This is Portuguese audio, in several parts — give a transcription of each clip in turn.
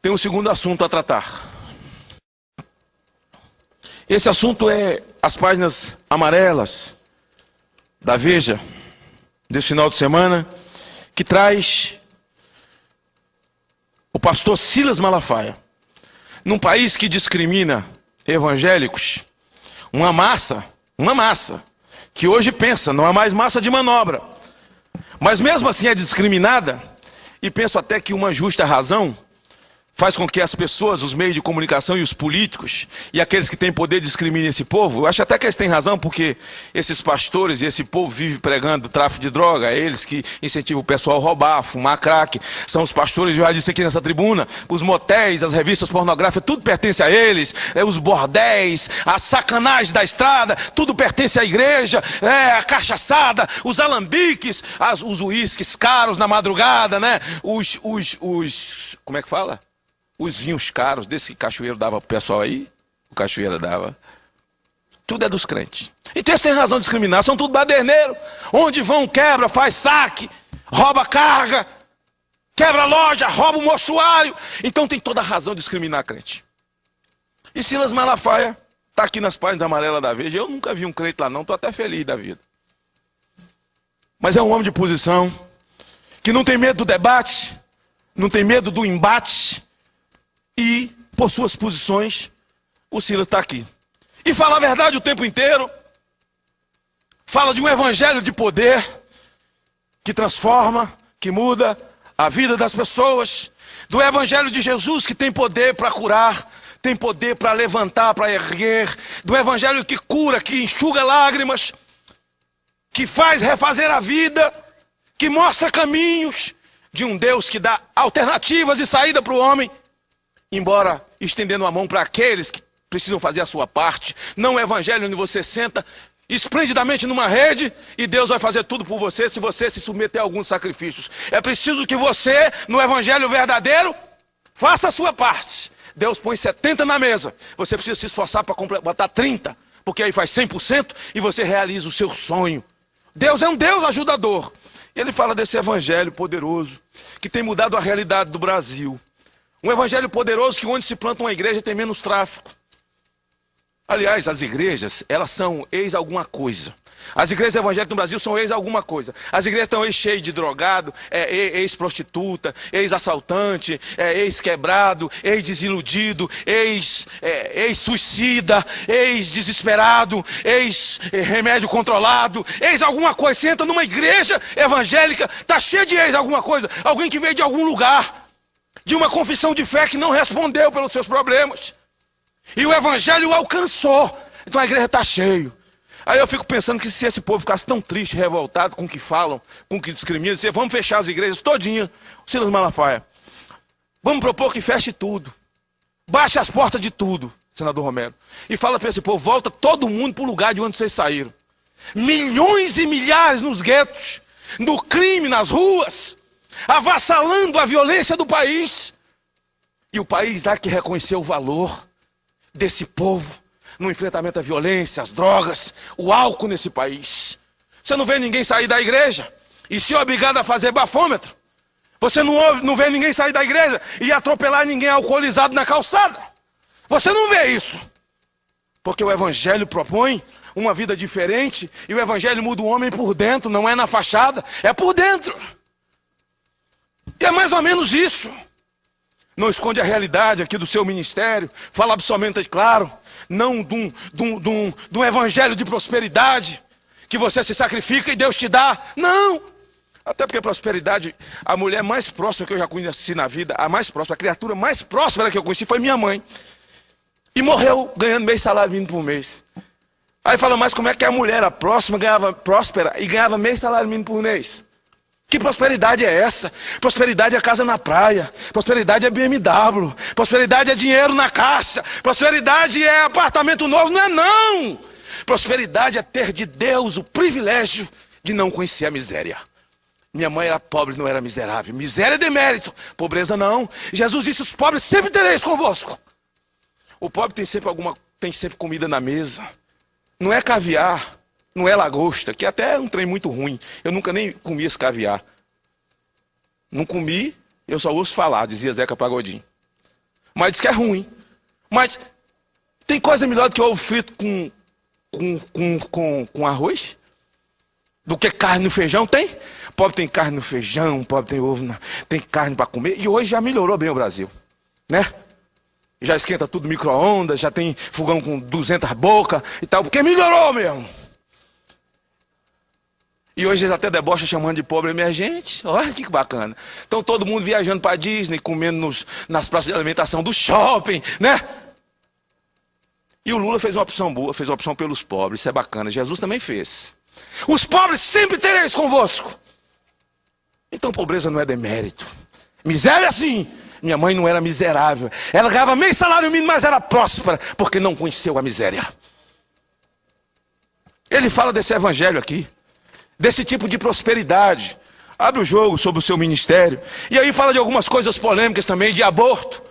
tem um segundo assunto a tratar. Esse assunto é as páginas amarelas da Veja, desse final de semana, que traz o pastor Silas Malafaia. Num país que discrimina evangélicos, uma massa, que hoje pensa, não é mais massa de manobra, mas mesmo assim é discriminada, e penso até que uma justa razão faz com que as pessoas, os meios de comunicação e os políticos, e aqueles que têm poder, discriminem esse povo. Eu acho até que eles têm razão, porque esses pastores e esse povo vive pregando tráfico de droga, é eles que incentivam o pessoal a roubar, a fumar crack, são os pastores, eu já disse aqui nessa tribuna, os motéis, as revistas pornográficas, tudo pertence a eles, os bordéis, a sacanagem da estrada, tudo pertence à igreja, a cachaçada, os alambiques, os uísques caros na madrugada, né? Como é que fala? Os vinhos caros, desse que Cachoeiro dava pro pessoal aí, o Cachoeira dava. Tudo é dos crentes. Então eles têm razão de discriminar, são tudo baderneiros. Onde vão, quebra, faz saque, rouba carga, quebra loja, rouba o mostruário. Então tem toda a razão de discriminar crente. E Silas Malafaia está aqui nas páginas amarelas da Veja. Eu nunca vi um crente lá não, estou até feliz da vida. Mas é um homem de posição, que não tem medo do debate, não tem medo do embate. E, por suas posições, o Silas está aqui. E fala a verdade o tempo inteiro. Fala de um evangelho de poder, que transforma, que muda a vida das pessoas. Do evangelho de Jesus, que tem poder para curar, tem poder para levantar, para erguer. Do evangelho que cura, que enxuga lágrimas, que faz refazer a vida, que mostra caminhos. De um Deus que dá alternativas de saída para o homem. Embora estendendo a mão para aqueles que precisam fazer a sua parte. Não é evangelho onde você senta esplendidamente numa rede e Deus vai fazer tudo por você se você se submeter a alguns sacrifícios. É preciso que você, no evangelho verdadeiro, faça a sua parte. Deus põe 70 na mesa. Você precisa se esforçar para botar 30, porque aí faz 100% e você realiza o seu sonho. Deus é um Deus ajudador. E ele fala desse evangelho poderoso que tem mudado a realidade do Brasil. Um evangelho poderoso que onde se planta uma igreja tem menos tráfico. Aliás, as igrejas, elas são ex alguma coisa. As igrejas evangélicas no Brasil são ex alguma coisa. As igrejas estão ex cheias de drogado, ex-prostituta, ex-assaltante, ex-quebrado, ex-desiludido, ex-suicida, ex-desesperado, ex-remédio controlado, ex alguma coisa. Você entra numa igreja evangélica, está cheia de ex alguma coisa. Alguém que veio de algum lugar. De uma confissão de fé que não respondeu pelos seus problemas. E o evangelho o alcançou. Então a igreja está cheia. Aí eu fico pensando que se esse povo ficasse tão triste, revoltado com o que falam, com o que discriminam, vamos fechar as igrejas todinha. Silas Malafaia. Vamos propor que feche tudo. Baixe as portas de tudo, senador Romero. E fala para esse povo, volta todo mundo para o lugar de onde vocês saíram. Milhões e milhares nos guetos, no crime, nas ruas. Avassalando a violência do país. E o país há que reconhecer o valor desse povo no enfrentamento à violência, às drogas, o álcool nesse país. Você não vê ninguém sair da igreja e ser obrigado a fazer bafômetro. Você não vê ninguém sair da igreja e atropelar ninguém alcoolizado na calçada. Você não vê isso. Porque o evangelho propõe uma vida diferente e o evangelho muda o homem por dentro, não é na fachada, é por dentro. E é mais ou menos isso. Não esconde a realidade aqui do seu ministério. Fala absolutamente claro. Não de um evangelho de prosperidade. Que você se sacrifica e Deus te dá. Não. Até porque prosperidade, a mulher mais próxima que eu já conheci na vida, a mais próxima, a criatura mais próxima que eu conheci foi minha mãe. E morreu ganhando meio salário mínimo por mês. Aí fala, mas como é que a mulher era próxima, ganhava próspera e ganhava meio salário mínimo por mês? Que prosperidade é essa? Prosperidade é casa na praia. Prosperidade é BMW. Prosperidade é dinheiro na caixa. Prosperidade é apartamento novo. Não é não. Prosperidade é ter de Deus o privilégio de não conhecer a miséria. Minha mãe era pobre, não era miserável. Miséria é demérito. Pobreza não. Jesus disse, os pobres sempre tereis convosco. O pobre tem sempre comida na mesa. Não é caviar. Não é lagosta, que até é um trem muito ruim. Eu nunca nem comi esse caviar. Não comi, eu só ouço falar, dizia Zeca Pagodinho. Mas diz que é ruim. Mas tem coisa melhor do que ovo frito com arroz? Do que carne no feijão? Tem? Pobre tem carne no feijão, pobre tem ovo, tem carne para comer. E hoje já melhorou bem o Brasil, né? Já esquenta tudo micro-ondas, já tem fogão com 200 bocas e tal, porque melhorou mesmo. E hoje eles até debocham chamando de pobre emergente. Olha que bacana. Então todo mundo viajando para Disney, comendo nas praças de alimentação do shopping, né? E o Lula fez uma opção boa, fez uma opção pelos pobres, isso é bacana. Jesus também fez. Os pobres sempre tereis convosco. Então pobreza não é demérito. Miséria sim. Minha mãe não era miserável. Ela ganhava meio salário mínimo, mas era próspera, porque não conheceu a miséria. Ele fala desse evangelho aqui, desse tipo de prosperidade. Abre o jogo sobre o seu ministério. E aí fala de algumas coisas polêmicas também, de aborto,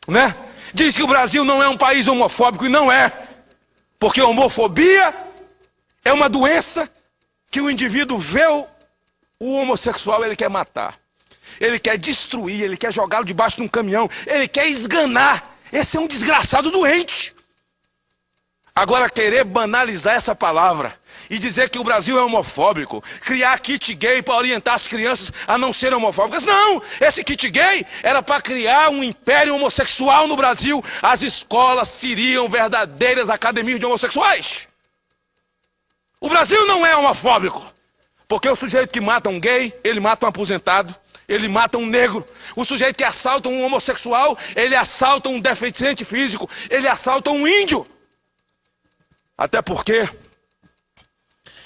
né? Diz que o Brasil não é um país homofóbico, e não é. Porque a homofobia é uma doença que o indivíduo vê o homossexual, ele quer matar. Ele quer destruir, ele quer jogá-lo debaixo de um caminhão, ele quer esganar. Esse é um desgraçado doente. Agora, querer banalizar essa palavra e dizer que o Brasil é homofóbico, criar kit gay para orientar as crianças a não serem homofóbicas. Não! Esse kit gay era para criar um império homossexual no Brasil. As escolas seriam verdadeiras academias de homossexuais. O Brasil não é homofóbico, porque o sujeito que mata um gay, ele mata um aposentado, ele mata um negro. O sujeito que assalta um homossexual, ele assalta um deficiente físico, ele assalta um índio. Até porque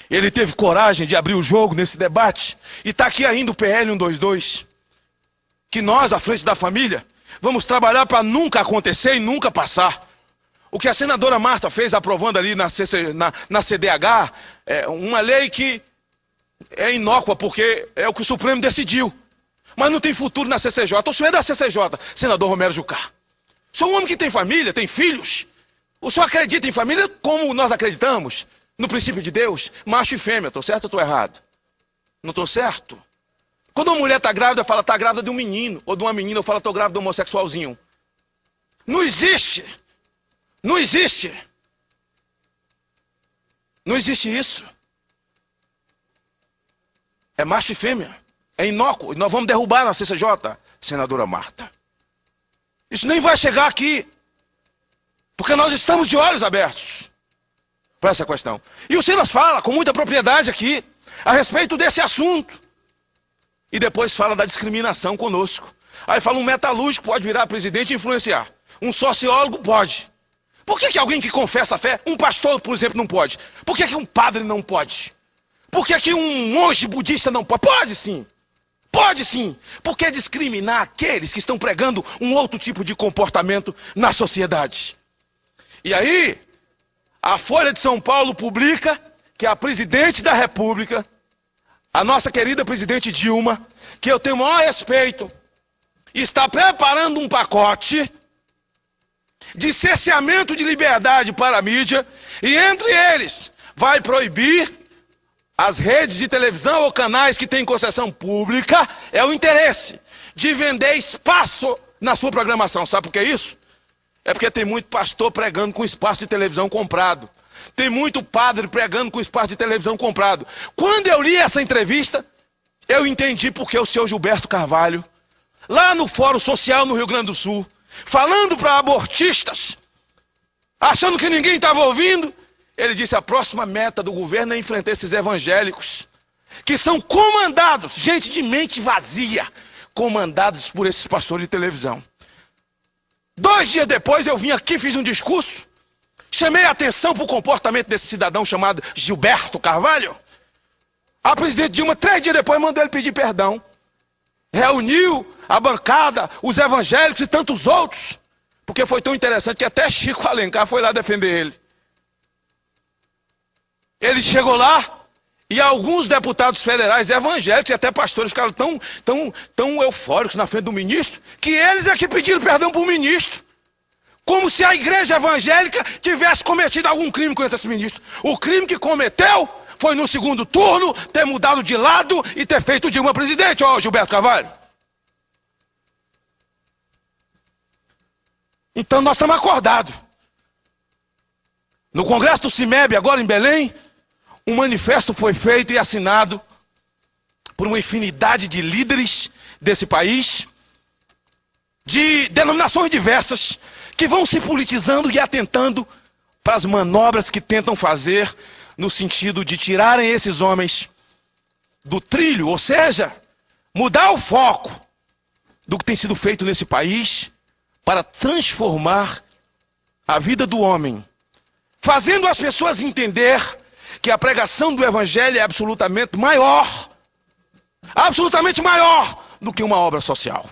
ele teve coragem de abrir o jogo nesse debate. E está aqui ainda o PL 122. Que nós, à frente da família, vamos trabalhar para nunca acontecer e nunca passar. O que a senadora Marta fez aprovando ali na CDH, é uma lei que é inócua, porque é o que o Supremo decidiu. Mas não tem futuro na CCJ. O senhor é da CCJ, senador Romero Jucá. O senhor é um homem que tem família, tem filhos. O senhor acredita em família como nós acreditamos? No princípio de Deus? Macho e fêmea, estou certo ou estou errado? Não estou certo? Quando uma mulher está grávida, fala, está grávida de um menino. Ou de uma menina, fala, estou grávida de um homossexualzinho. Não existe. Não existe. Não existe isso. É macho e fêmea. É inócuo. E nós vamos derrubar na CCJ, senadora Marta. Isso nem vai chegar aqui. Porque nós estamos de olhos abertos para essa questão. E o Silas fala com muita propriedade aqui a respeito desse assunto. E depois fala da discriminação conosco. Aí fala, um metalúrgico pode virar presidente e influenciar. Um sociólogo pode. Por que alguém que confessa a fé, um pastor, por exemplo, não pode? Por que um padre não pode? Por que um monge budista não pode? Pode sim. Pode sim. Por que discriminar aqueles que estão pregando um outro tipo de comportamento na sociedade? E aí, a Folha de São Paulo publica que a presidente da República, a nossa querida presidente Dilma, que eu tenho o maior respeito, está preparando um pacote de cerceamento de liberdade para a mídia, e entre eles vai proibir as redes de televisão ou canais que têm concessão pública, é o interesse de vender espaço na sua programação. Sabe por que isso? É porque tem muito pastor pregando com espaço de televisão comprado. Tem muito padre pregando com espaço de televisão comprado. Quando eu li essa entrevista, eu entendi porque o senhor Gilberto Carvalho, lá no Fórum Social no Rio Grande do Sul, falando para abortistas, achando que ninguém estava ouvindo, ele disse, a próxima meta do governo é enfrentar esses evangélicos, que são comandados, gente de mente vazia, comandados por esses pastores de televisão. 2 dias depois eu vim aqui, fiz um discurso, chamei a atenção para o comportamento desse cidadão chamado Gilberto Carvalho. A presidente Dilma, 3 dias depois, mandou ele pedir perdão. Reuniu a bancada, os evangélicos e tantos outros, porque foi tão interessante que até Chico Alencar foi lá defender ele. Ele chegou lá e alguns deputados federais evangélicos e até pastores ficaram tão eufóricos na frente do ministro, que eles é que pediram perdão para o ministro. Como se a igreja evangélica tivesse cometido algum crime contra esse ministro. O crime que cometeu foi no segundo turno ter mudado de lado e ter feito Dilma presidente, ó Gilberto Carvalho. Então nós estamos acordados. No Congresso do CIMEB, agora em Belém, um manifesto foi feito e assinado por uma infinidade de líderes desse país, de denominações diversas, que vão se politizando e atentando para as manobras que tentam fazer no sentido de tirarem esses homens do trilho, ou seja, mudar o foco do que tem sido feito nesse país para transformar a vida do homem, fazendo as pessoas entender que a pregação do evangelho é absolutamente maior do que uma obra social.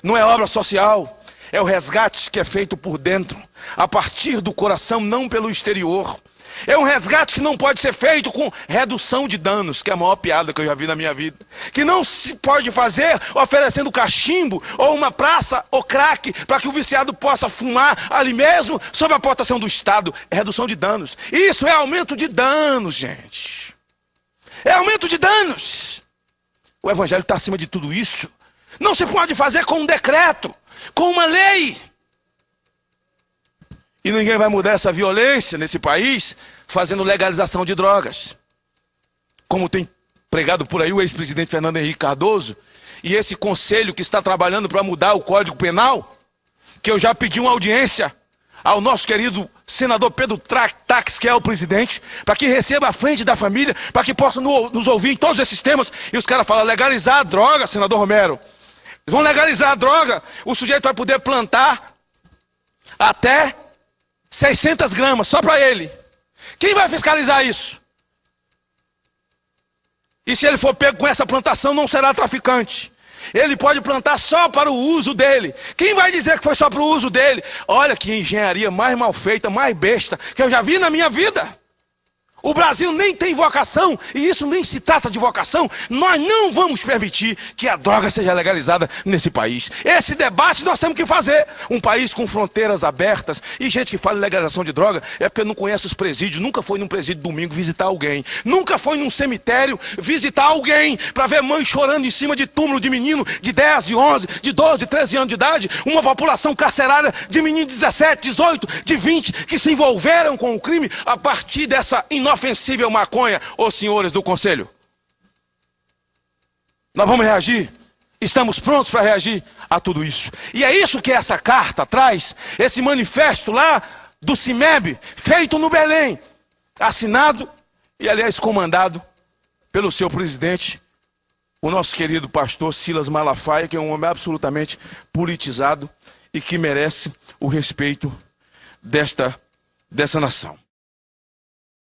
Não é obra social, é o resgate que é feito por dentro, a partir do coração, não pelo exterior. É um resgate que não pode ser feito com redução de danos, que é a maior piada que eu já vi na minha vida. Que não se pode fazer oferecendo cachimbo, ou uma praça, ou crack, para que o viciado possa fumar ali mesmo, sob a proteção do Estado. É redução de danos. Isso é aumento de danos, gente. É aumento de danos. O evangelho está acima de tudo isso. Não se pode fazer com um decreto, com uma lei. E ninguém vai mudar essa violência nesse país fazendo legalização de drogas. Como tem pregado por aí o ex-presidente Fernando Henrique Cardoso, e esse conselho que está trabalhando para mudar o Código Penal, que eu já pedi uma audiência ao nosso querido senador Pedro Tax, que é o presidente, para que receba a frente da família, para que possa nos ouvir em todos esses temas. E os caras falam, legalizar a droga, senador Romero. Vão legalizar a droga, o sujeito vai poder plantar até 600 gramas, só para ele. Quem vai fiscalizar isso? E se ele for pego com essa plantação, não será traficante. Ele pode plantar só para o uso dele. Quem vai dizer que foi só para o uso dele? Olha que engenharia mais mal feita, mais besta, que eu já vi na minha vida. O Brasil nem tem vocação, e isso nem se trata de vocação. Nós não vamos permitir que a droga seja legalizada nesse país. Esse debate nós temos que fazer. Um país com fronteiras abertas, e gente que fala em legalização de droga é porque não conhece os presídios, nunca foi num presídio domingo visitar alguém, nunca foi num cemitério visitar alguém, para ver mãe chorando em cima de túmulo de menino de 10, de 11, de 12, de 13 anos de idade, uma população carcerária de menino de 17, 18, de 20, que se envolveram com o crime a partir dessa inofensível maconha, os senhores do conselho. Nós vamos reagir? Estamos prontos para reagir a tudo isso. E é isso que essa carta traz, esse manifesto lá do CIMEB, feito no Belém, assinado e, aliás, comandado pelo seu presidente, o nosso querido pastor Silas Malafaia, que é um homem absolutamente politizado e que merece o respeito dessa nação.